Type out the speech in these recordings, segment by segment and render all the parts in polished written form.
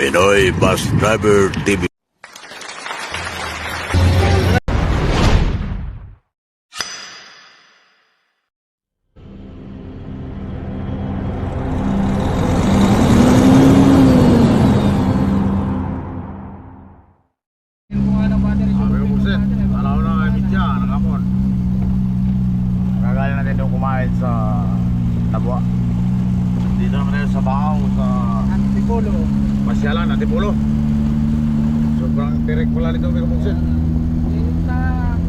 Pinoy Bus Driver TV. Kagaya natin yung kumain sa Tabua. Dito naman tayo sa Bahaw, sa Antipolo. Pasyalan, Antipolo. Sobrang tirik pala nito may kapungsit. Sa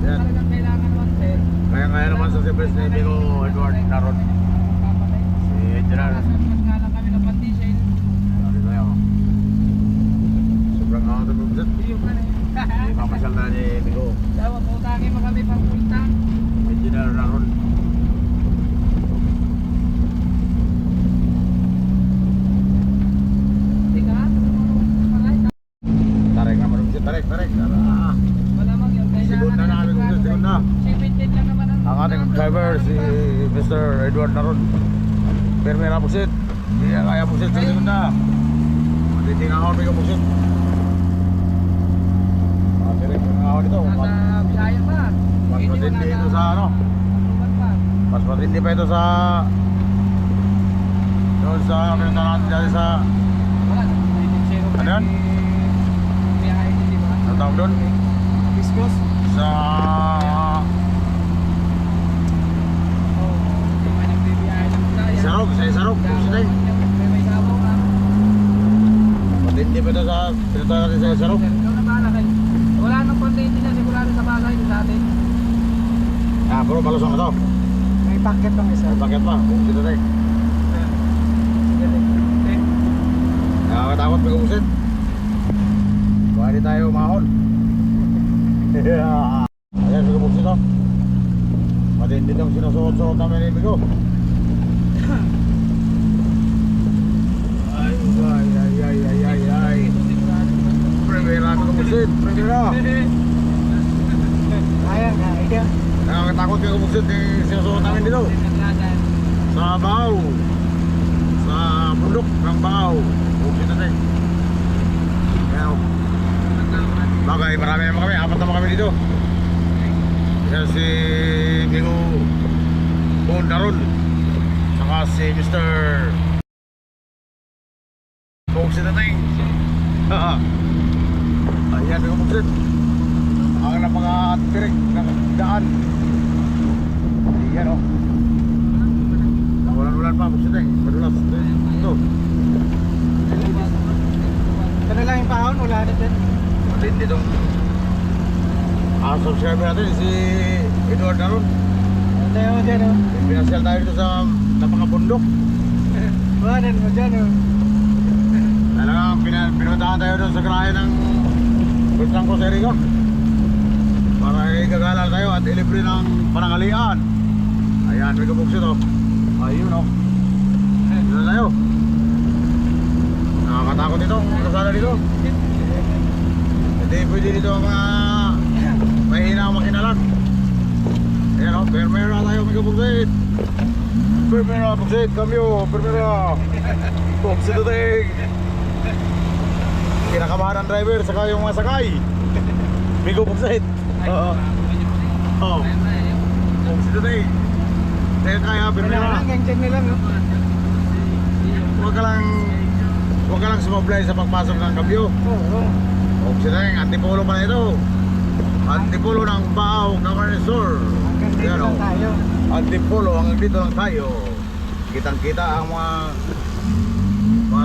talagang kailangan naman, sir. Kaya naman sa Sibres ni Amigo Edward Naron. Si General. Mas nga lang kami ng pantisel. Sorry tayo. Sobrang kakata may kapungsit. Yung ano May mamasyal na ni Amigo Dawa po tangin mo kami pang punta. General Naron. Tarik naman kapungsit, tarik. Wala mang yun. Segunda na kami kapungsit, segunda. 17 lang naman Ang ating driver si Mr. Edward Naron. Permera pusit. Hindi na kaya pusit sa segunda. Matiting ako may kapusit. Matiring ako dito. Nasa biyaya pa. Mas matindi ito sa ano. Approval pa. Mas matindi pa ito sa doon sa pinunta natin dyan sa Wala. Ano yan? Biyaya din, di ba? ang tawag doon Biskos. sa Oo. Di ba nagbibiyaya ng biyaya? Isarog, sa Isarog. Pusit. May sabaw ka. Matindi pa ito sa pinunta natin sa Isarog. Ikaw na bahala kayo. Wala nang content nila sigurado sa bagay sa atin. Puro malusong na ito. May packet pang isa. Bakit pa? Dito tayo. Nakakatakot may kapusit. Buhay tayo umahon. Ayan may kapusit oh. Matindi itong sinusuot-suot namin ni Migo. Ay. Primera may kapusit. Primera. Ayan. Nakakatakot may kapusit yung sinusuot namin dito. Sa Bahaw. Sa bundok ng Bahaw. Kapusit natin. Ayan oh. Bagay, marami naman kami. Apat naman kami dito. Yan si Bingo Naron. Saka si Mr. Kapusit natin. Ayan, Bingo Kapusit. Ang na mga tirik ng daan. Ayan o. Nawalan-walan pa Kapusit eh. Madulas. Ito. Ito na lang yung pahon, wala na dyan. Matindi itong subscriber natin si Edward Naron. Ito mo dyan o. Pinasyal tayo dito sa napakabundok. Bahanan mo dyan o. Talagang pinuntahan tayo doon sa garahe ng Bultang Costa Rica para igagala tayo at ilibre ng panangalian. Ayan, may kabuksit o. Ayun o. Dito na tayo. Nakakatakot dito, kasala dito. Hindi pwede dito ang mga mahina ang makinalan. Ayan o, permera tayo may kabuksit. Permera, buksit, kamyo, permera. Buksit ito eh. Kinakabahan ng driver, saka yung mga sakay. May kabuksit. Oo. Oo. Buksit ito eh. Kaya kaya, permera. Ganyan na lang o. Huwag ka lang sumablay sa pagpasok ng kabyo. Oo. Buksit na yung antipolo pa na ito. Antipolo ng Bahaw, Camarines Sur. Hanggang dito Ayan, lang oh. tayo. Antipolo, hanggang dito lang tayo. Kitang-kita ang mga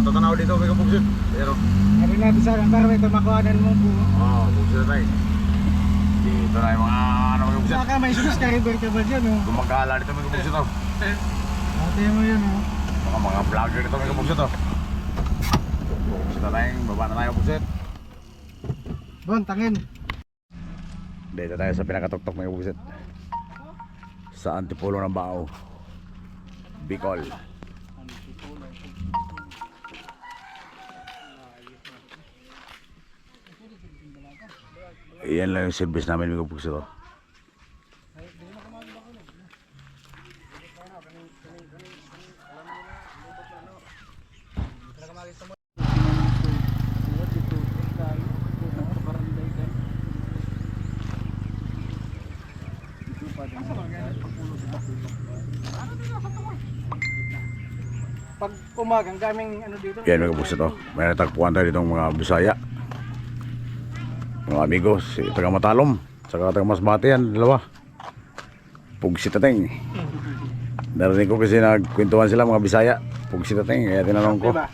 tatanaw dito, may kabuksit. Pero, Sabi natin sa akin, pero ito makuhanan mo po. buksit na tayo. Dito na yung mga may kabuksit. Saka may subscriber ka ba dyan o? Gumagala dito, may kabuksit oh. Ate mo yun o. Mga vlogger dito, may kabuksit oh. Buksit na tayo, baba na tayo buksit. Bon, tangin. Dito tayo sa pinakatuktok may kabuksit. Sa Antipolo ng Bahaw, Bicol. Iyan lang yung service namin may kabuksit oh. Pag umagang daming ano dito. Yan mga kabuksit oh. May natagpuan tayo ditong mga Bisaya. Mga amigos, si taga Matalom, saka taga Masbate yan, dalawa. Pugsit Tateng. Narinig ko kasi nagkwentuhan sila mga Bisaya. Pugsit Tateng, kaya tinanong ko. Diba?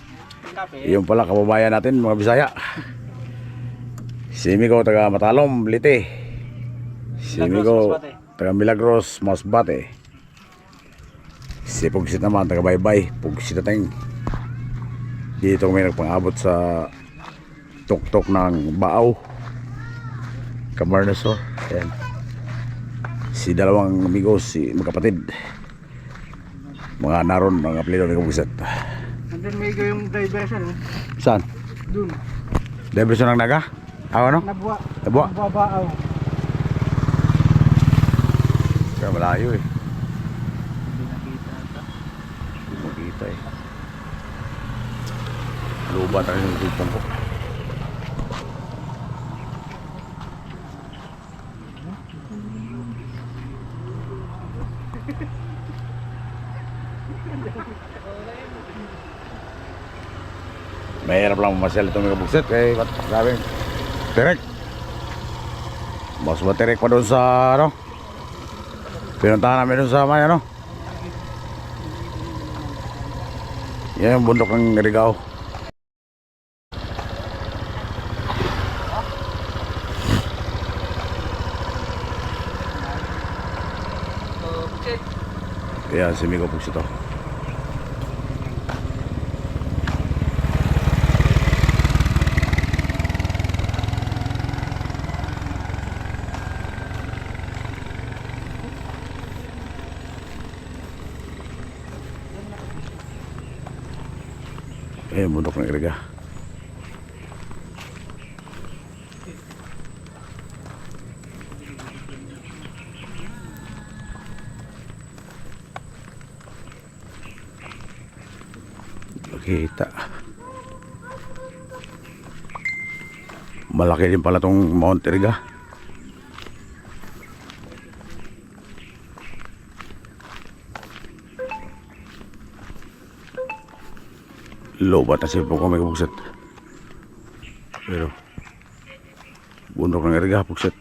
Kape. Yung pala kababayan natin mga Bisaya. Si Migo taga Matalom, Lite. Si Migo taga Milagros, Masbate. Si Pugsit naman taga Baybay, Pugsit Tateng. Dito may nagpang-abot sa tuktok ng Baaw, Camarnesor. Ayan. Si dalawang amigos, si magkapatid. Mga naron, mga apelido ni Kabuksit. Nandun may yung diversion. Saan? Dun. Diversion ng naga? Ano? Nabuwa. Nabuwa? Nababaaw. Kaya malayo eh. Hindi nakita ata. Hindi makita eh. Luba tayo yung tupong ko. Mahirap lang mamasyal itong mga Kabuksit kaya sabing terek. Mas materek pa doon sa ano, pinuntahan namin doon sa may ano, yan yung bundok ng Rigao. Yan si Migo Kabuksit ito. Ayan, bundok ng Iriga. Kita. Malaki din pala tong Mount Iriga. Lobat na siya po kami Kabuksit. Pero bundok ng Iriga, Kabuksit.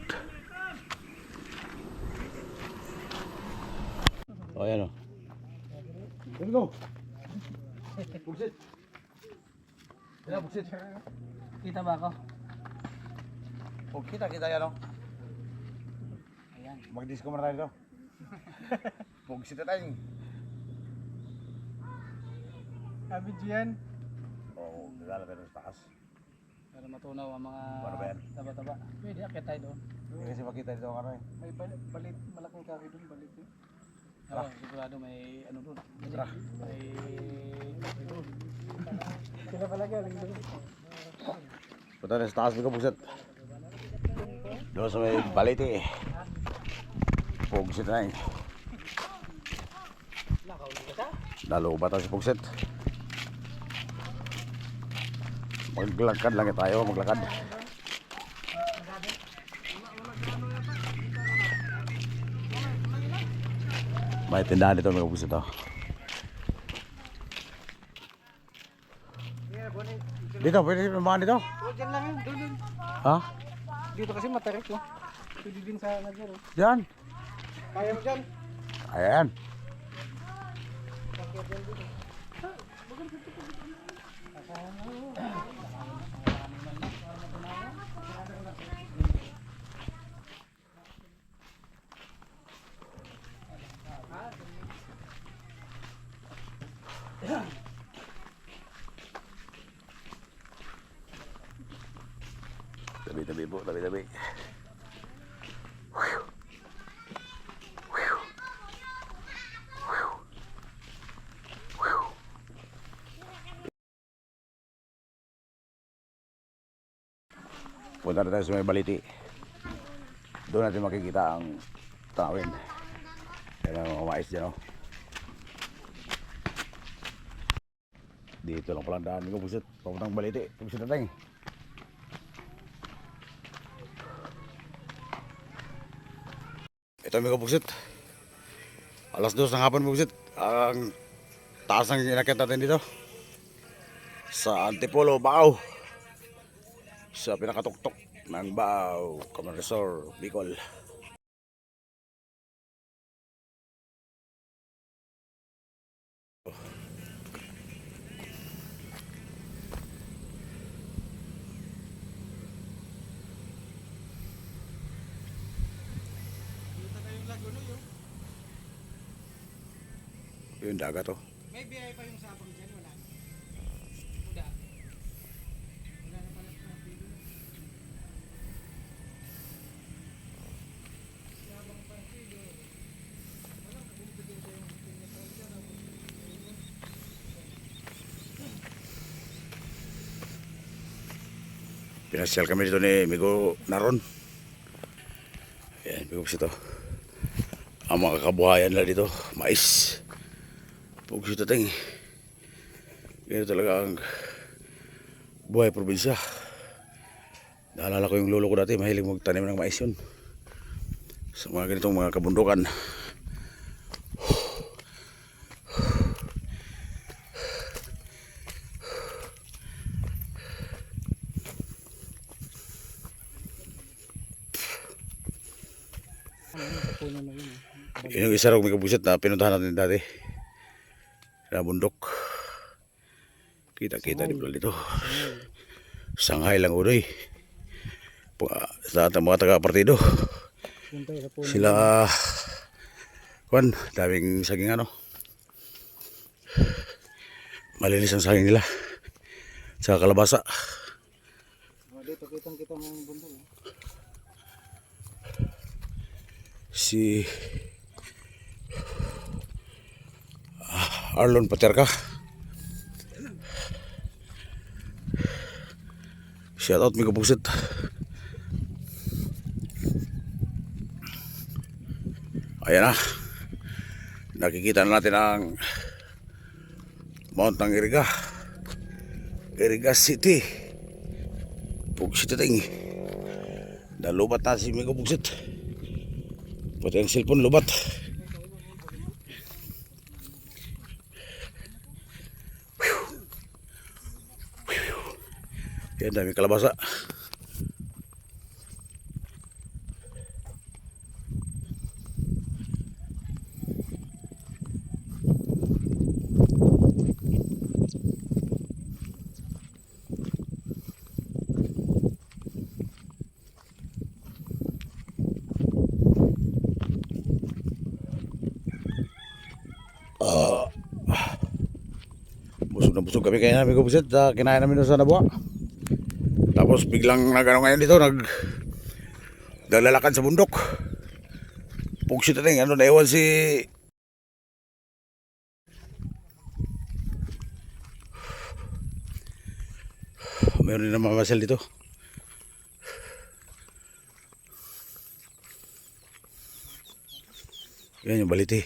O yan o. Let's go. Kabuksit. Yan Kabuksit. Kita ba ako? O kita yan o. Ayan. Mag-disco muna tayo dito. Kabuksit na tayo. Sabi diyan. Oo, nagala tayo sa taas. Para matunaw ang mga Paano ba yan? taba-taba. Pwede, akit tayo doon. Hindi kasi makita dito ang ano eh. May balit, malaking kahoy doon, balit yun. Tara. Oo, sigurado may ano doon. Tara. May doon. Sila pala galing doon. Punta na sa taas ng Kabuksit. Doon sa may baliti eh. Kabuksit na eh. Lalo ba tayo sa Kabuksit? Maglakad lang tayo, maglakad. May tindahan dito mga Kabuksit oh. Dito, pwede naman dito? Oo, dyan lang yun, doon. Ha? Dito kasi matarik oh. Pwede din sa nagyan oh. Diyan. Kaya mo dyan. Ayan. Tabi-tabi po, tabi-tabi. Punta na tayo sa may baliti. Doon natin makikita ang tawin. Kaya mga mais dyan oh. Dito lang palang daan ko Kabuksit. Papuntang baliti. Kabuksit natin. Ito mga Kabuksit. Alas 2 ng hapon Kabuksit. Ang taas ang inakit natin dito. Sa Antipolo, Bao. Sa pinakatuktok ng Bao, Camarines, Bicol. Yung dagat oh. May biyaya pa yung sabang dyan, wala. Wala. Wala na pala sa pili. Sabang pa pili. Wala, bumibigyan ko yung pinatawag dyan. Pinasyal kami dito ni Migo Naron. Ayan, Migo ito. Ang mga kabuhayan nila dito, mais. Pugso tating. Ganito talaga ang buhay probinsya. Naalala ko yung lolo ko dati, mahilig magtanim ng mais yun. Sa mga ganitong mga kabundukan. Puno na yun. Yun yung isa rin may kabusit na pinuntahan natin dati. Sa bundok. Kita-kita di pala dito. Shanghai lang uloy. Sa ating mga taga-partido. Sila Juan, daming saging ano. Malinis ang saging nila. Sa kalabasa. Dito kitang-kita mo yung bundok. Si Arlon Paterka. Shout out Migo Pusit. Ayan na. Nakikita na natin ang Mount ng Iriga. Iriga City. Pusit ting. Nalubat na si Migo Pusit. Pati ang cellphone lubat. Yan, dami kalabasa. Busog na busog kami kaya namin kubusit sa kinain namin doon sa Nabuha. Tapos biglang nagano ngayon dito, naglalakad sa bundok. Pugsit na ano, naiwan si meron din na mamasyal dito. Yan yung baliti.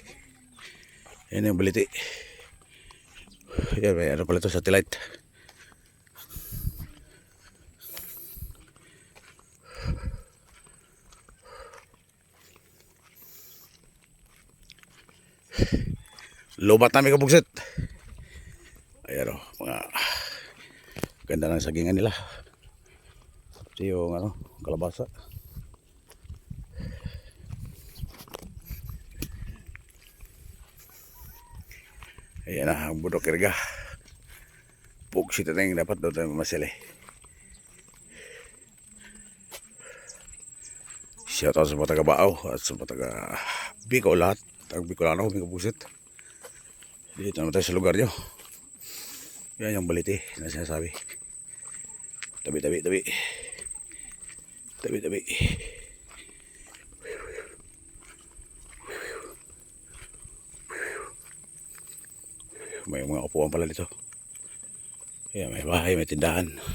Yan yung baliti. Yan, may ano pala ito, satellite. Lobat namin kabugsit. Ayan o, mga ganda ng sagingan nila. Ito yung ano, kalabasa. Ayan na, ang Budok Iriga. Pugsit na yung dapat doon tayo mamasili. Shout out sa mga taga Baaw at sa mga taga Bicol lahat. Ang Bicolano, may kabugsit. Dito naman tayo sa lugar nyo. Yan yung baliti na sinasabi. Tabi. May mga upuan pala dito. Yan, may bahay, may tindahan. Tabi.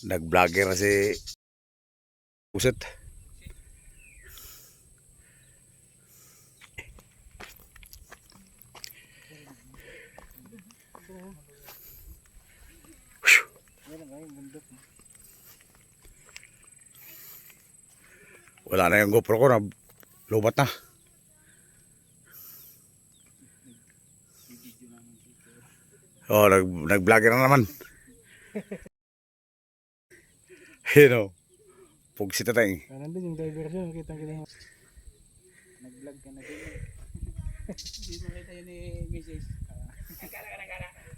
Nag-vlogger na si Buset. Wala na yung GoPro ko na lubat na. Oh, nag-vlogger na naman. Hino. Pugsi tatay. Nandun yung diversion, kita-kita mo. Nag-vlog ka na din. Hindi mo kita yun ni Mrs.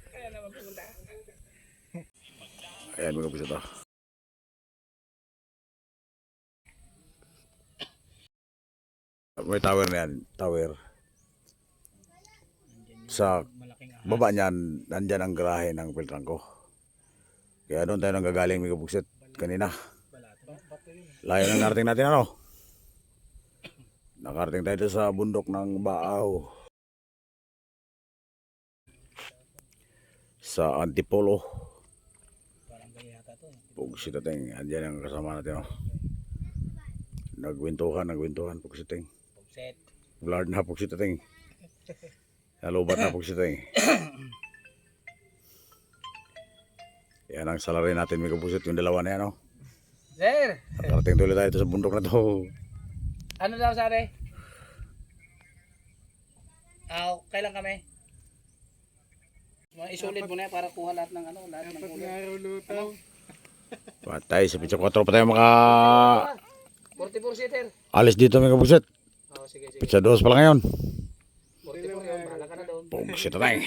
Kaya na magpunta. Ayan mga buset to. May tower na yan. Tower. Sa baba niyan, nandyan ang garahe ng Peltranco. Kaya doon tayo nanggagaling mga buset kanina. Layo na narating natin ano. Nakarating tayo sa bundok ng Baaw. Sa Antipolo. Pugsitateng, andyan ang kasama natin oh. Nagwintuhan, pugsitateng. Pugset. Blard na pugsitateng. Nalubat na pugsitateng. Yan ang salary natin mga pusit, yung dalawa na yan oh. Sir! Nakarating tuloy tayo sa bundok na to. Ano daw sari? Kailan kami? Isulit mo na para kuha lahat ng ano, lahat ng kulay. Patay, sa Pizza 4 pa tayo maka 44 seater. alis dito mga pusit. Oh, sige. Pizza 2 pa lang ngayon. 44 yun, bahala ka na doon. Pugsitateng.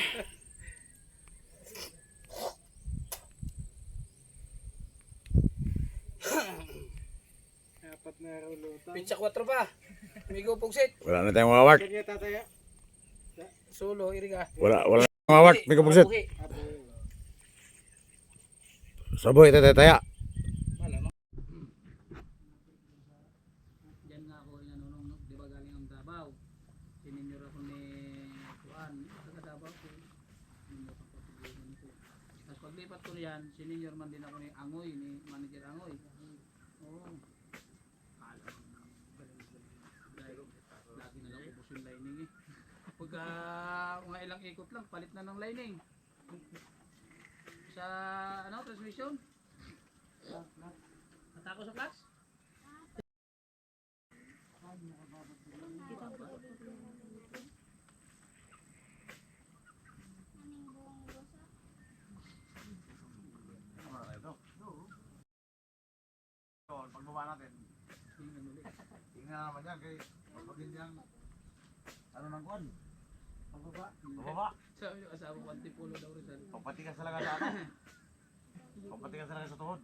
Pizza 4 pa. Amigo Pugsit. Wala na tayong mawawak. Solo, iriga. Wala na tayong mawawak mga pusit. Saboy, taya. Wala no. Diyan nga ako nanonood, di ba galing ang Davao. Sininyor ako ni Juan, taga Davao ko. Tapos paglipat ko niyan, sininyor man din ako ni Angoy, ni Manager Angoy. Oo. Lagi na lang ubos yung lining eh. Pagka mga ilang ikot lang, palit na ng lining. Sa ano, transmission? Natako sa class? Pagbaba natin. Tingnan naman yan kay pag hindi ang ano nang kuwan. Pagbaba. Sabi yung asawa ko, Antipolo daw Rizal. Papatikas talaga sa ano. Papatikas talaga sa tuhod.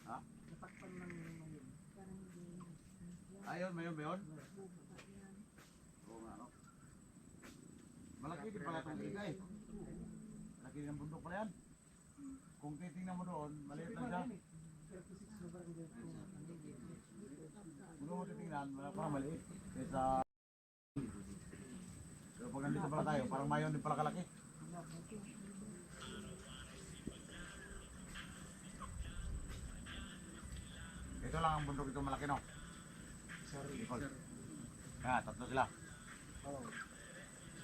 Ha? Ayun, mayon ba yun? Oo nga no. Malaki din pala itong liga eh. Malaki din ang bundok pala yan. Kung titingnan mo doon, maliit lang siya. Kung mo titingnan, parang maliit. Kaysa... Pero pag nandito pala tayo, parang mayon din pala kalaki. Ito lang ang bundok ito malaki no? Sorry. Tatlo sila.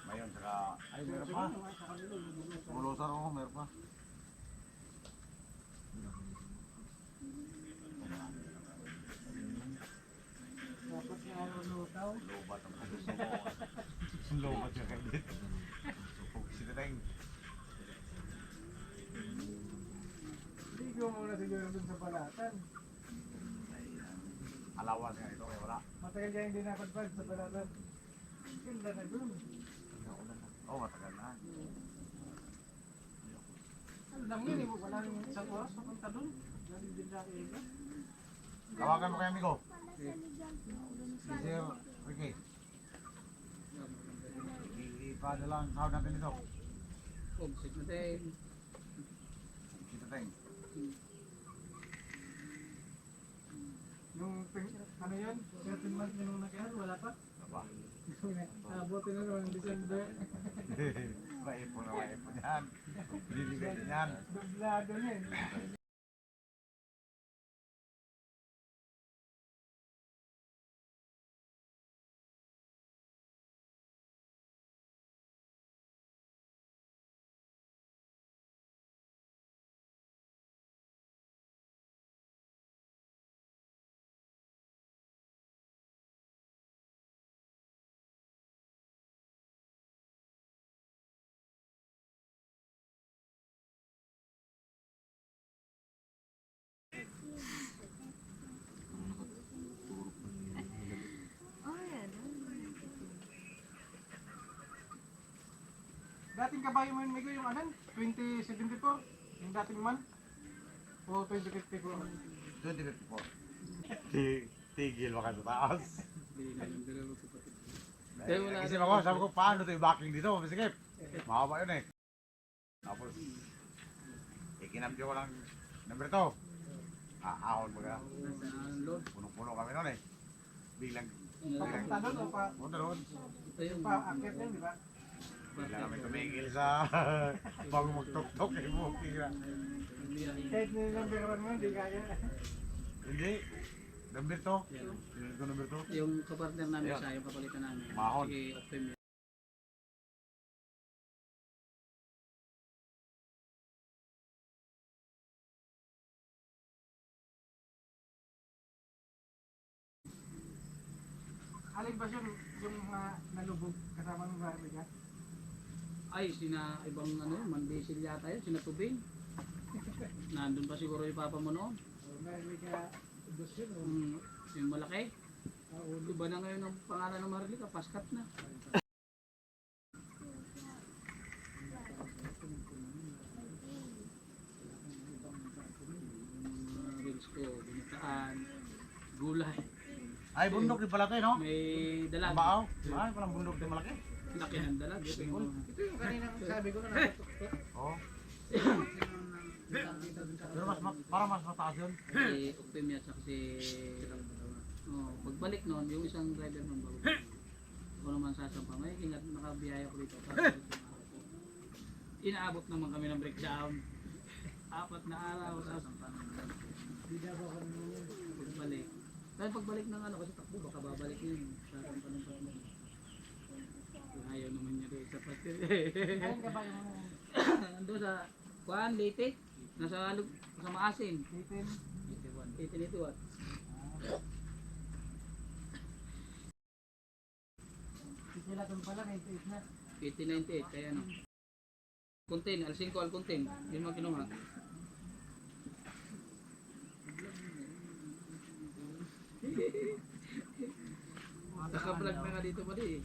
Mayon, saka... Ay, meron pa. Pulusan ako, meron pa. Dapat na lutaw. Lobat ang puso mo. Lobat yung kandit. Supog si Teteng. Ligo muna siguro dun sa balatan. Alawas nga ito, kaya wala. Matagal kaya hindi napadpad sa balatan. Ganda na dun. Oo, matagal na. Ang dami yun, wala rin isang oras papunta dun. Galing din sa akin. Tawagan mo kay amigo. Si Sir Ricky. Ipadala ang sahod natin dito. Pugsit na din. Si Teteng. Yung ano yan? 13 months nung nag-aral, wala pa? Aba. Abutin na naman, December. Maipon na maipon yan. Bibigay yan. Dublado na eh. Dating kabayo mo yun, Migo, yung anan? 2074? Yung dating man? O 2054? 2054. Tigil baka sa taas. Isip ako, sabi ko, paano ito yung backing dito? Masikip. Mahaba yun eh. Tapos, ikinapyo ko lang number 2. Ahon mo ka. Punong-puno kami noon eh. Biglang, Papunta doon o pa? punta doon. Pa-akit yan, di ba? Bigla kami tumigil sa bago magtok-tok eh. Bukira. Kahit number 1 mo, hindi kaya. Hindi. Number 2. Pinili ko number 2. Yung kapartner namin Ayun. siya, yung kapalitan namin. Mahon. Si Optim. Alin ba yun, yung mga nalubog kasama ng bahay ka? Ay, sina ibang ano, Mandisil yata yun, sina Tubing. Nandun pa siguro yung papa mo noon. Marika, dos yun o? Yung malaki. Iba na ngayon ang pangalan ng Marilika, Paskat na. Reels ko, binataan, gulay. Ay, bundok din pala ito eh, no? May dalag. Baaw. Ay, palang bundok din malaki. Laki ng dalag. Ito yung kanina sabi ko na nakatuktok. Oo. Pero parang mas mataas yun. Si Optim at saka si... Oh, pagbalik noon, yung isang driver noon bago. Ako naman sasampa, may ingat nakabiyaya ko dito. Inaabot naman kami ng breakdown. 4 na araw sasampa. Pagbalik. Dahil pagbalik ng ano, kasi takbo, baka babalik yun. Sasampa ng tatlo. Ayaw naman niya doon sa pati. Alin ka ba yung Ando sa Kuan, Leyte. Nasa sa Maasin. 18? 1881. Sila doon pala, 98 na. 1898, kaya ano. Kuntin, Al5 Alcontin. Yun mga kinuha. Naka-vlog na nga dito pa di.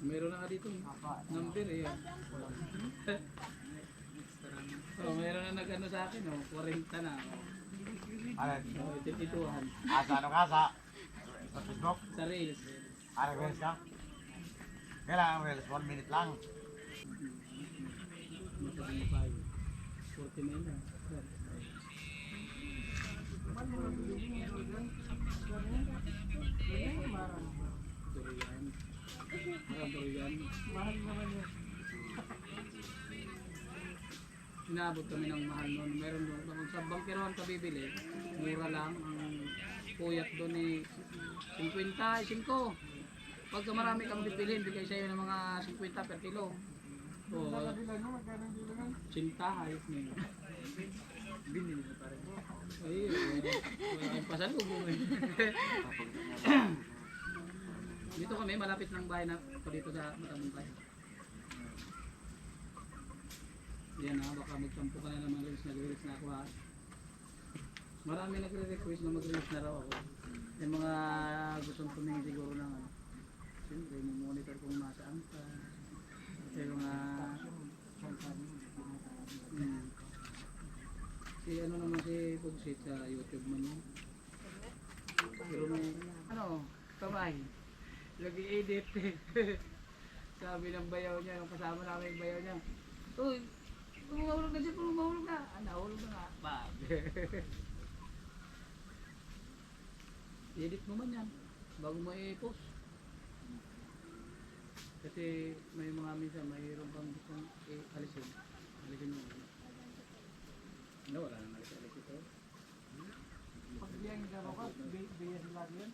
Meron na nga dito. Number eh. Oh, meron na nag-ano sa akin, oh, 40 na. Alin? Oh, 82-an. Sa ano ka? Sa Facebook? Sa Reels. Reels ka? Kailangan Reels, 1 minute lang. Matagal pa yun. 49 na. Durian. Marang durian. Mahal naman yun. Inabot kami ng mahal noon. Meron doon. Kung sa bangkirohan ka bibili, mura lang. Ang puyat doon ni 55. Pagka marami kang bibilhin, bigay sa'yo ng mga 50 per kilo. O, Bilan mo, magkano yung bilangan? sinta, ayos na yun. Binili na pa rin. Ay, wala kayong pasalubong eh. Dito kami, malapit ng bahay na dito sa Matamuntay. Yan ha, baka magtampo ka na naman nag-release na ako ha. Marami nagre-request na mag-release na raw ako. Yung mga gustong tumingin siguro ng ano. Siyempre, monitor kung nasaan ka. Yung mga... Si ano naman si Pugsit sa YouTube man yun. Pero may... Ano? Kamay. Lagi-edit. Sabi ng bayaw niya, yung kasama namin yung bayaw niya. Uy! Pumahulog na siya, pumahulog na. Nahulog na nga. Bag. Edit mo man yan. Bago mo i-post. Kasi may mga minsan mayroon kang gustong alisin. Alisin mo. Ano, wala nang alis ito. Pag diyan garo ka, biya sila yun.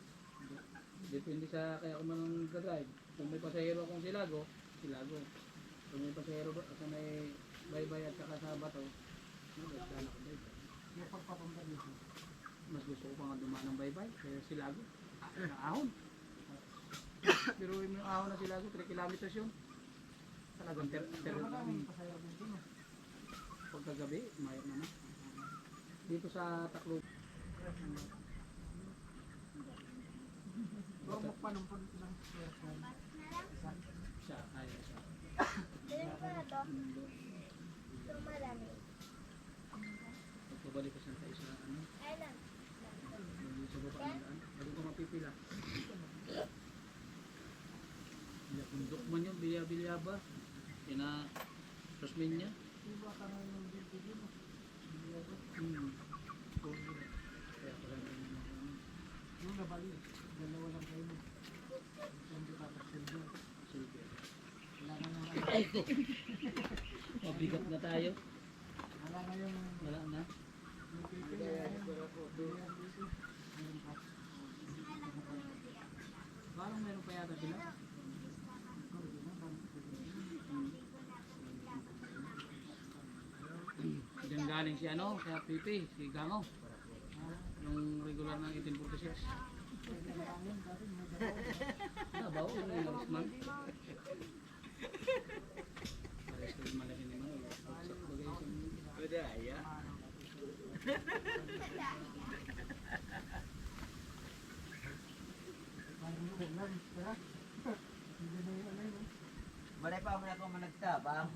Depende sa kaya kung manong drive. Kung may pasahero akong silago. Kung may pasahero sa may baybay at saka sa bato, sana ko baybay. Yung pagpapunta dito. Mas gusto ko pa nga dumaan ng baybay kaya silago. Ng ahon. Pero yung ahon na silago, 3 kilometers yun. Talagang Pero maraming pasayag din din. pagkagabi, mayo naman. Dito sa Taklo. Bormok pa nung punta ng Siya, ayaw siya. Dilim ko na to. So marami. Pagpabalik ko sa tayo sa ano, Kailan? sa baba ng daan. Bago ko mapipila. Bundok man yun, bilya-bilya ba? Kina Rosmin niya. iba ka na yung dito dito. Kaya pala Yung nabali, dalawa lang kayo. Hindi ka pasildo. sige. Wala na yung Mabigat na tayo. wala na yung Wala na. yung pipi. Parang meron pa yata sila. Diyan galing si ano, si Pipi, si Gango. Yung regular ng 1846. Dabaw, yung Irisman. Pares ko yung malaki ni Mano. Pagsak bagay sa Badaya. Balay pa mo na ako managtabang.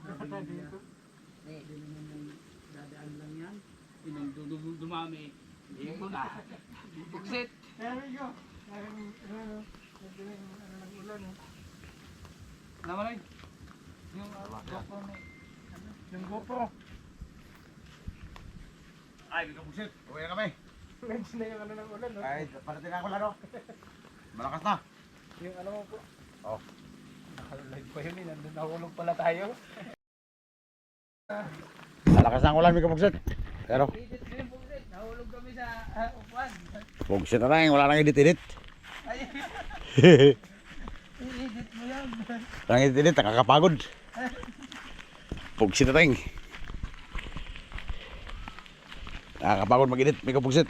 Hindi naman yung dadaan lang yan. Dumami. Hindi ko na. Buksit. There we go. Ano ng ulan eh. Naman ay. Yung GoPro na yung GoPro. Ay, hindi ka buksit. Uwi na kami. Lens na yung ano ng ulan. No? Ay, parating ako laro. Malakas na. Yung ano mo po. Oh. Nakalive pa yun eh. Nandun nahulog pala tayo. Malakas na ang ulan, may kabuksit. Pero, Edit mo yung buksit. Nahulog kami sa upuan. buksit na lang, wala nang edit-edit. Ay, i-edit mo yan. Walang edit-edit, nakakapagod. Buksit na tayong. Nakakapagod mag-edit, may kabuksit.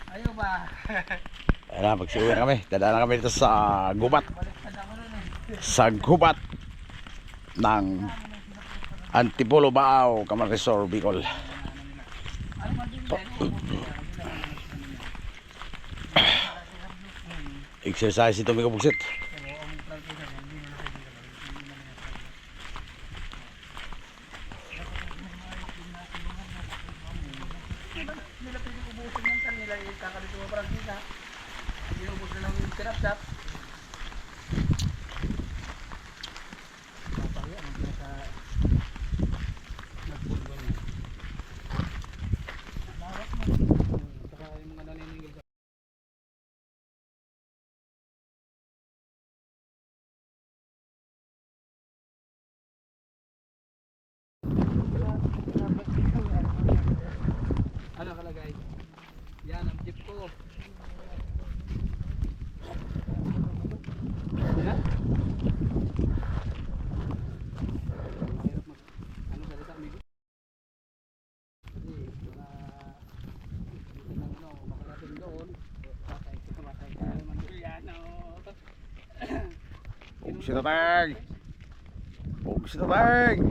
Ayaw ba? Ayan na, pagsiuwi na kami. Dadaan na kami dito sa gubat. Baliktad ako nun eh. Sa gubat ng Antipolo, Baaw, Camarines, Bicol. Ano man din yan? Exercise ito, may kabuksit. Nila pwede ubusin ng tan nila yung kakalito mo parang kita. Ginubos na lang yung sinapsap. Saka yung mga naniningil sa ano kalagay? Yan ang jeep ko. Yan. Mahirap mag ano salita amigo? Kasi wala dito ng ano makarating doon. Patay ka naman doon yan. Buksit na tayong. Buksit na tayong.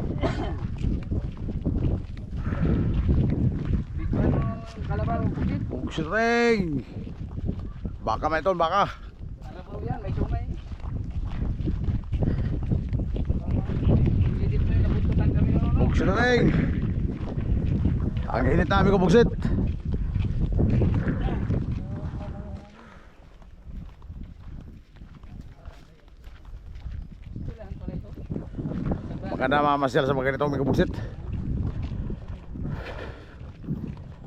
Kalabaw bukit. Buksit na tayong. Baka may ito, baka. Kalabaw yan, may sumay. Edit mo yung nabuntukan kami noon. Buksit na tayong. Ang init namin ko buksit. Kailangan pala ito. Maganda mamasyal sa mga ganito, may kabuksit.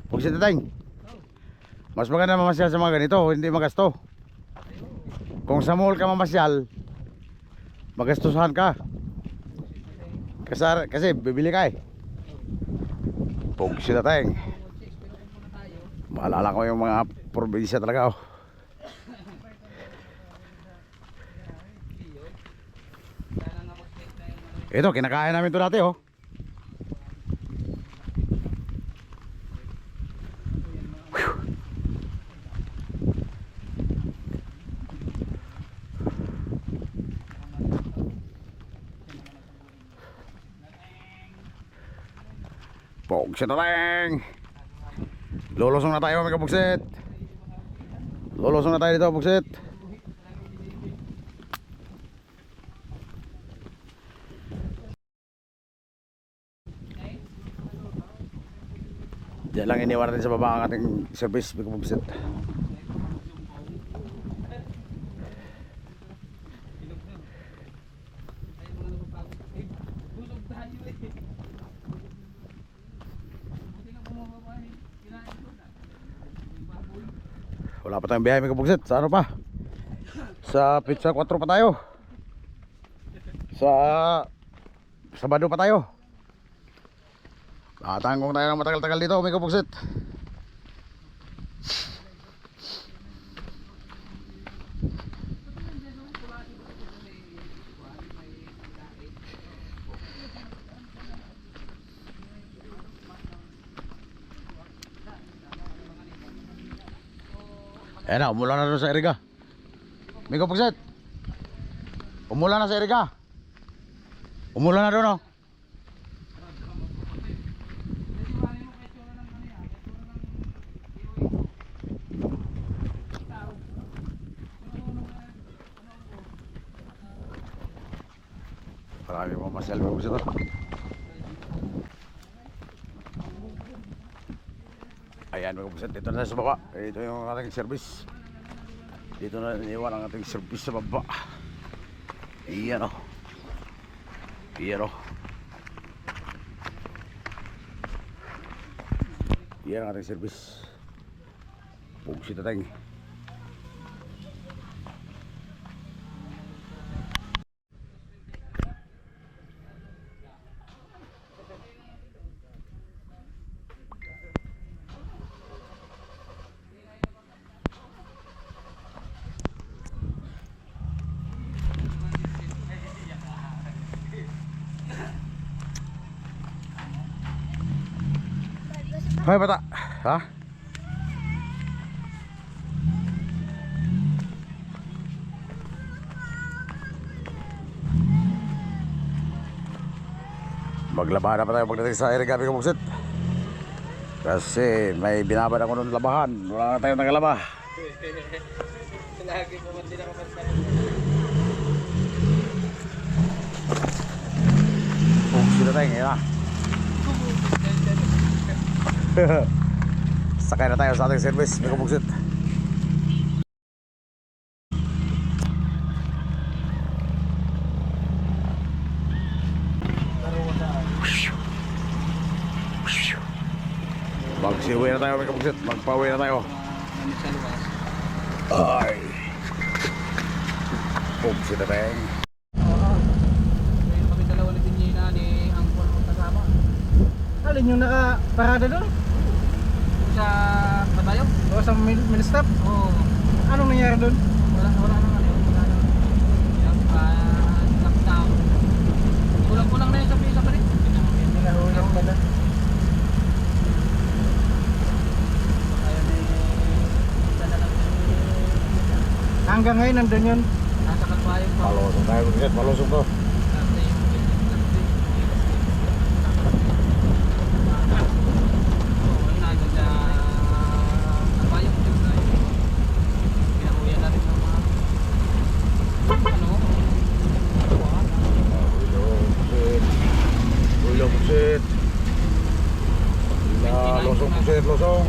Buksit na tayong. Mas maganda mamasyal sa mga ganito, hindi magasto. Kung sa mall ka mamasyal, magastusan ka. Kasi bibili ka eh. Pugsi na tayong. Maalala ko yung mga probinsya talaga oh. Ito, kinakain namin ito dati oh. Pugsit na tayong. Lolusong na tayo mga kapugsit. Lolusong na tayo dito pugsit. Diyan lang iniwan natin sa baba ang ating service mga kapugsit. Wala pa tayong biyahe mga kapugsit. Sa ano pa? Sa Pizza 4 pa tayo. Sa Sabado pa tayo. Tatangkong tayo ng matagal-tagal dito mga kapugsit. Ayan na, umulan na doon sa Eriga. May kapagset. Umulan na sa Eriga. Umulan na doon oh. Marami mo masyal may kapagset oh. Ayan mga kapagset, dito na sa baba. Ito yung ating service. Dito na iniwan ang ating service sa baba. Iyan o. Iyan o. Iyan ang ating service. Pugsit na tayo. Hoy bata, ha? Maglaba na pa tayo pagdating sa Eriga mga kapugsit. Kasi may binabad ako nung labahan. Wala na tayong nagalaba. Lagi mo man din ako Pugsit na tayo ngayon ha. Sakay na tayo sa ating service mga kapugsit. Magsiuwi na tayo mga kapugsit. Magpauwi na tayo. Ay pugsit na tayo. Kami dalawa na din ni Angkol mo kasama. Alin yung nakaparada doon? Sa Patayo? O sa Ministap? Oo. Anong nangyari doon? Wala nang ano. Wala nang lockdown. Kulang-kulang na yun sa pila pa rin. Nahulog pala. Ayaw na Hanggang ngayon nandun yun. nasa Kalbayo pa. Palusong tayo mga kapugsit. Palusong to. Pugsit. Losong pugsit, losong.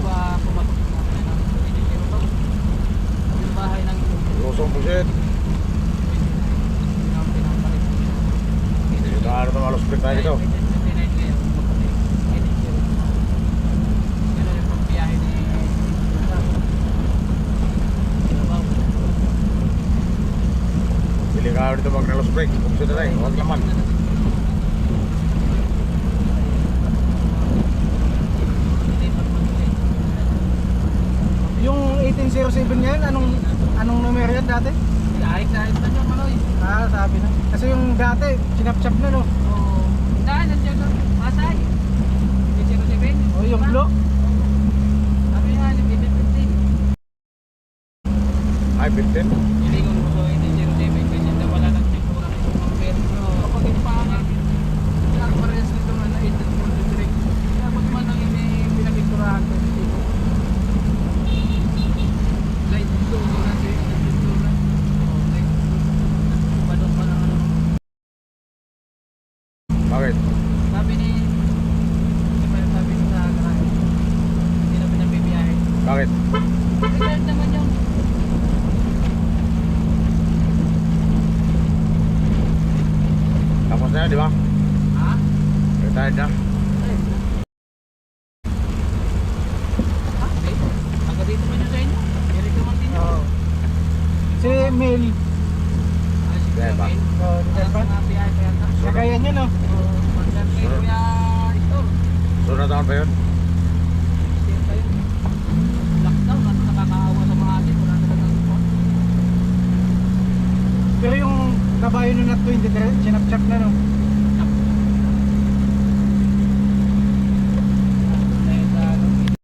Losong pugsit. Dito na ito malos break tayo dito. Delikado dito mag-relos brake. Buksan na tayo, huwag laman. Yung 1807 yan, anong numero yan dati? Kahit na yung Maloy. Ah, sabi na. Kasi yung dati, sinap-chap na no. Oo. Saan? Nandiyan doon. Masay. 007. O yung blue. Sabi nga, 15. Ay, 15. Iligon mo ko 007 kasi na wala nang siguro ng number. Pero kapag hindi pa nga, ang parehas nito nga na 1843. Kaya kung naman lang yung pinagpinturahan ko dito. Light blue, na siya yung pinagpintura. Oo, light blue. Padong pa ng ano. Bakit? Sabi ni sa garahe, hindi na pinabibiyahe. Bakit? Retired naman yung Tapos na yun, di ba? ha? Retired na. Okay. Taga dito man yun sa inyo. Eric naman din yun. Oo. Si Mel. Ah, si Kuya Diba? Mel. Oh, Ang diba? mga biyahe pa yata. Kagayan yun no. Oo, magkano kay Kuya Hector. So na taon pa yun? Stay pa yun. Lockdown, at nakakaawa sa mga atin. Wala naman ang support. Pero yung kabayo nun at 23, sinap-chap na no.